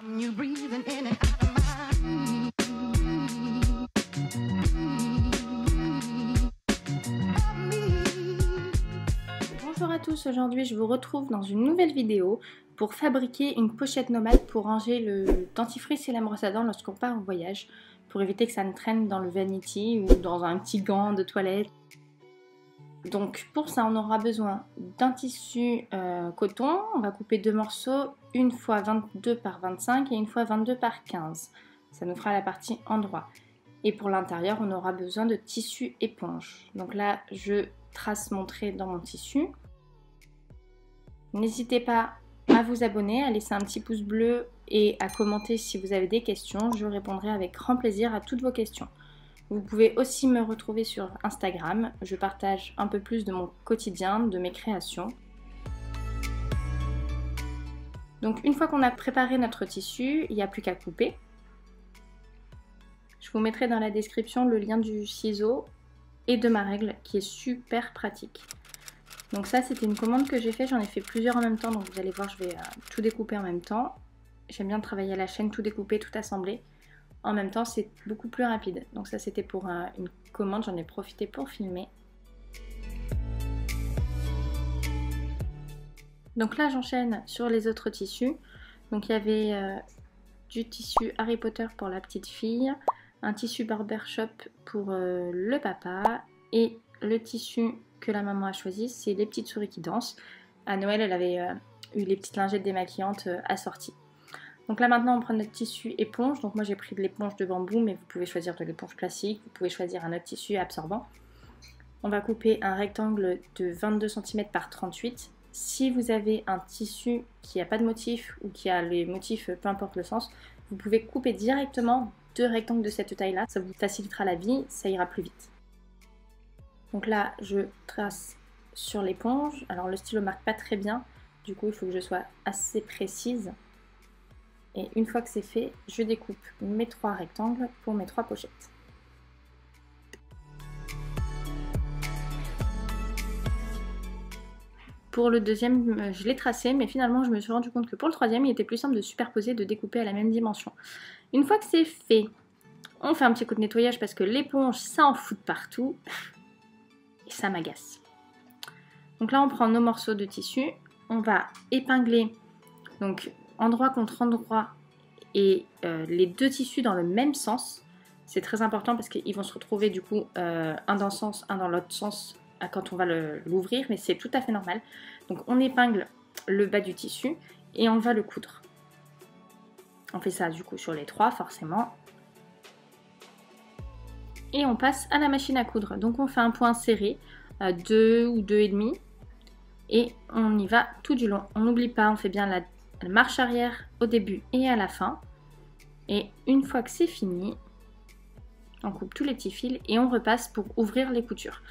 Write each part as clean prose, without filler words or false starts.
Bonjour à tous, aujourd'hui je vous retrouve dans une nouvelle vidéo pour fabriquer une pochette nomade pour ranger le dentifrice et la brosse à dents lorsqu'on part en voyage, pour éviter que ça ne traîne dans le vanity ou dans un petit gant de toilette. Donc pour ça on aura besoin d'un tissu coton, on va couper deux morceaux, une fois 22 par 25 et une fois 22 par 15. Ça nous fera la partie endroit. Et pour l'intérieur on aura besoin de tissu éponge. Donc là je trace mon trait dans mon tissu. N'hésitez pas à vous abonner, à laisser un petit pouce bleu et à commenter si vous avez des questions. Je répondrai avec grand plaisir à toutes vos questions. Vous pouvez aussi me retrouver sur Instagram. Je partage un peu plus de mon quotidien, de mes créations. Donc une fois qu'on a préparé notre tissu, il n'y a plus qu'à couper. Je vous mettrai dans la description le lien du ciseau et de ma règle qui est super pratique. Donc ça c'était une commande que j'ai fait, j'en ai fait plusieurs en même temps, donc vous allez voir je vais tout découper en même temps. J'aime bien travailler à la chaîne, tout découper, tout assembler. En même temps c'est beaucoup plus rapide. Donc ça c'était pour une commande, j'en ai profité pour filmer. Donc là j'enchaîne sur les autres tissus. Donc il y avait du tissu Harry Potter pour la petite fille, un tissu Barbershop pour le papa et le tissu que la maman a choisi, c'est les petites souris qui dansent. À Noël, elle avait eu les petites lingettes démaquillantes assorties. Donc là maintenant, on prend notre tissu éponge. Donc moi, j'ai pris de l'éponge de bambou, mais vous pouvez choisir de l'éponge classique. Vous pouvez choisir un autre tissu absorbant. On va couper un rectangle de 22 cm par 38. Si vous avez un tissu qui n'a pas de motif ou qui a les motifs, peu importe le sens, vous pouvez couper directement deux rectangles de cette taille-là. Ça vous facilitera la vie, ça ira plus vite. Donc là, je trace sur l'éponge. Alors le stylo marque pas très bien, du coup il faut que je sois assez précise. Et une fois que c'est fait, je découpe mes trois rectangles pour mes trois pochettes. Pour le deuxième, je l'ai tracé, mais finalement je me suis rendu compte que pour le troisième, il était plus simple de superposer, de découper à la même dimension. Une fois que c'est fait, on fait un petit coup de nettoyage parce que l'éponge, ça en fout de partout. Et ça m'agace. Donc là on prend nos morceaux de tissu, on va épingler donc endroit contre endroit et les deux tissus dans le même sens. C'est très important parce qu'ils vont se retrouver du coup un dans un sens, un dans l'autre sens quand on va l'ouvrir, mais c'est tout à fait normal. Donc on épingle le bas du tissu et on va le coudre. On fait ça du coup sur les trois forcément. Et on passe à la machine à coudre. Donc on fait un point serré, 2 ou 2,5 et on y va tout du long. On n'oublie pas, on fait bien la marche arrière au début et à la fin. Et une fois que c'est fini, on coupe tous les petits fils et on repasse pour ouvrir les coutures.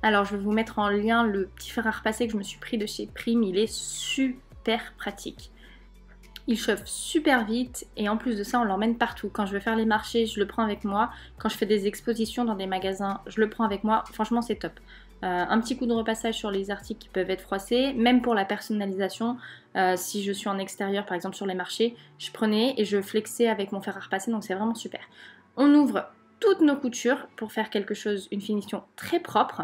Alors je vais vous mettre en lien le petit fer à repasser que je me suis pris de chez Prime, il est super pratique. Il chauffe super vite et en plus de ça on l'emmène partout. Quand je vais faire les marchés, je le prends avec moi. Quand je fais des expositions dans des magasins, je le prends avec moi. Franchement c'est top. Un petit coup de repassage sur les articles qui peuvent être froissés. Même pour la personnalisation, si je suis en extérieur par exemple sur les marchés, je prenais et je flexais avec mon fer à repasser, donc c'est vraiment super. On ouvre toutes nos coutures pour faire quelque chose, une finition très propre.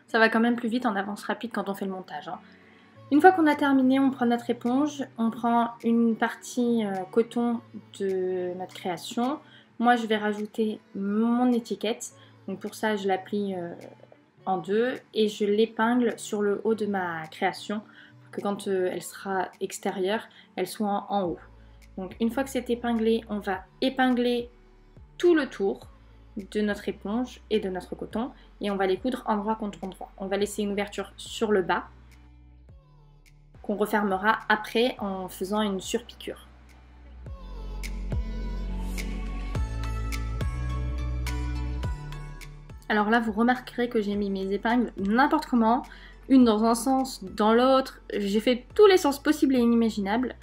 Ça va quand même plus vite en avance rapide quand on fait le montage. Une fois qu'on a terminé, on prend notre éponge, on prend une partie coton de notre création. Moi, je vais rajouter mon étiquette. Donc pour ça, je la plie en deux et je l'épingle sur le haut de ma création pour que quand elle sera extérieure, elle soit en haut. Donc une fois que c'est épinglé, on va épingler tout le tour de notre éponge et de notre coton et on va les coudre endroit contre endroit. On va laisser une ouverture sur le bas qu'on refermera après en faisant une surpiqûre. Alors là vous remarquerez que j'ai mis mes épingles n'importe comment, une dans un sens, dans l'autre, j'ai fait tous les sens possibles et inimaginables.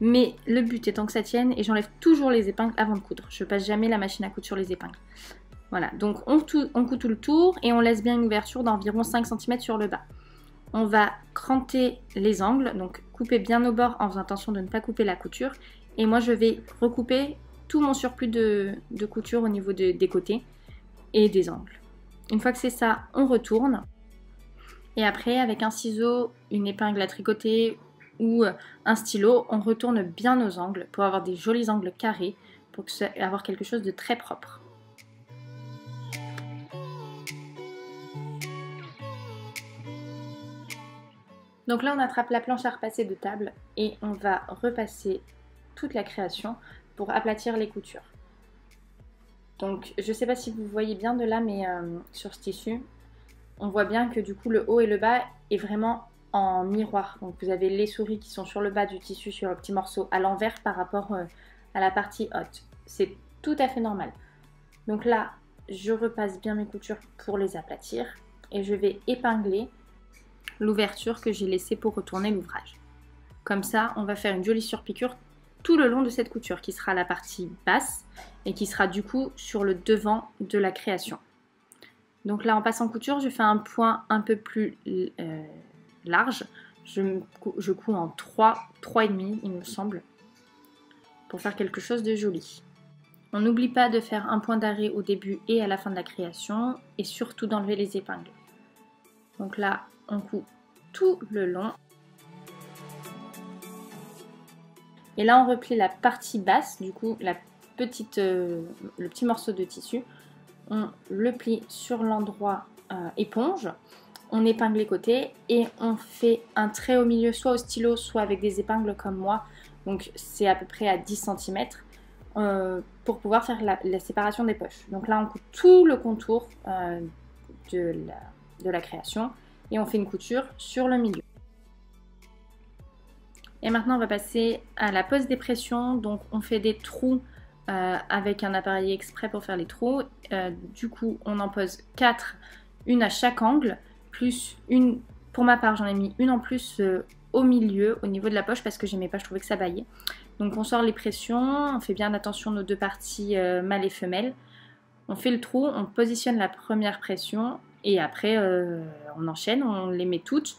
Mais le but étant que ça tienne et j'enlève toujours les épingles avant de coudre. Je passe jamais la machine à coudre sur les épingles. Voilà, donc on coud tout le tour et on laisse bien une ouverture d'environ 5 cm sur le bas. On va cranter les angles, donc couper bien au bord en faisant attention de ne pas couper la couture. Et moi je vais recouper tout mon surplus de couture au niveau des côtés et des angles. Une fois que c'est ça, on retourne. Et après, avec un ciseau, une épingle à tricoter ou un stylo, on retourne bien nos angles pour avoir des jolis angles carrés, pour avoir quelque chose de très propre. Donc là, on attrape la planche à repasser de table et on va repasser toute la création pour aplatir les coutures. Donc je ne sais pas si vous voyez bien de là, mais sur ce tissu, on voit bien que du coup le haut et le bas est vraiment en miroir. Donc vous avez les souris qui sont sur le bas du tissu, sur le petit morceau, à l'envers par rapport à la partie haute. C'est tout à fait normal. Donc là, je repasse bien mes coutures pour les aplatir et je vais épingler l'ouverture que j'ai laissée pour retourner l'ouvrage. Comme ça, on va faire une jolie surpiqûre tout le long de cette couture qui sera la partie basse et qui sera du coup sur le devant de la création. Donc là, en passant couture, je fais un point un peu plus large. Je couds en 3,5 il me semble, pour faire quelque chose de joli. On n'oublie pas de faire un point d'arrêt au début et à la fin de la création et surtout d'enlever les épingles. Donc là, on coud tout le long. Et là, on replie la partie basse, du coup, le petit morceau de tissu. On le plie sur l'endroit éponge. On épingle les côtés et on fait un trait au milieu, soit au stylo, soit avec des épingles comme moi. Donc, c'est à peu près à 10 cm pour pouvoir faire la séparation des poches. Donc là, on coud tout le contour de la création et on fait une couture sur le milieu. Et maintenant, on va passer à la pose des pressions. Donc, on fait des trous avec un appareil exprès pour faire les trous. Du coup, on en pose 4, une à chaque angle, plus une, pour ma part, j'en ai mis une en plus au milieu, au niveau de la poche, parce que j'aimais pas, je trouvais que ça baillait. Donc, on sort les pressions, on fait bien attention aux deux parties mâle et femelle. On fait le trou, on positionne la première pression et après, on enchaîne, on les met toutes.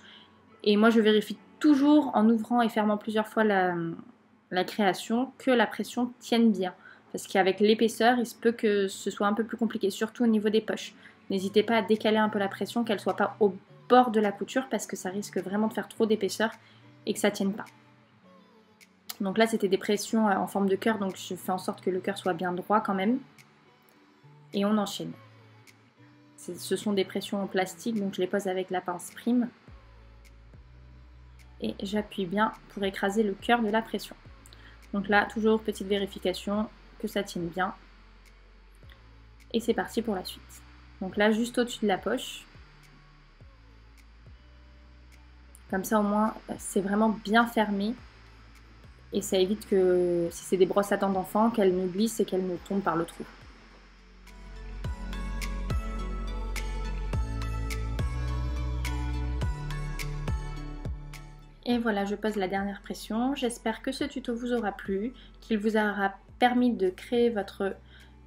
Et moi, je vérifie toujours en ouvrant et fermant plusieurs fois la création que la pression tienne bien. Parce qu'avec l'épaisseur, il se peut que ce soit un peu plus compliqué, surtout au niveau des poches. N'hésitez pas à décaler un peu la pression, qu'elle ne soit pas au bord de la couture parce que ça risque vraiment de faire trop d'épaisseur et que ça ne tienne pas. Donc là, c'était des pressions en forme de cœur, donc je fais en sorte que le cœur soit bien droit quand même. Et on enchaîne. Ce sont des pressions en plastique, donc je les pose avec la pince prime. Et j'appuie bien pour écraser le cœur de la pression. Donc là, toujours petite vérification que ça tienne bien. Et c'est parti pour la suite. Donc là, juste au-dessus de la poche. Comme ça, au moins, c'est vraiment bien fermé. Et ça évite que, si c'est des brosses à dents d'enfant, qu'elles ne glissent et qu'elles ne tombent par le trou. Et voilà, je pose la dernière pression. J'espère que ce tuto vous aura plu, qu'il vous aura permis de créer votre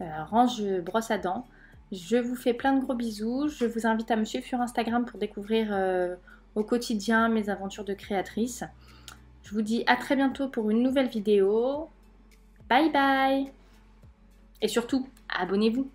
range brosse à dents. Je vous fais plein de gros bisous. Je vous invite à me suivre sur Instagram pour découvrir au quotidien mes aventures de créatrice. Je vous dis à très bientôt pour une nouvelle vidéo. Bye bye! Et surtout, abonnez-vous!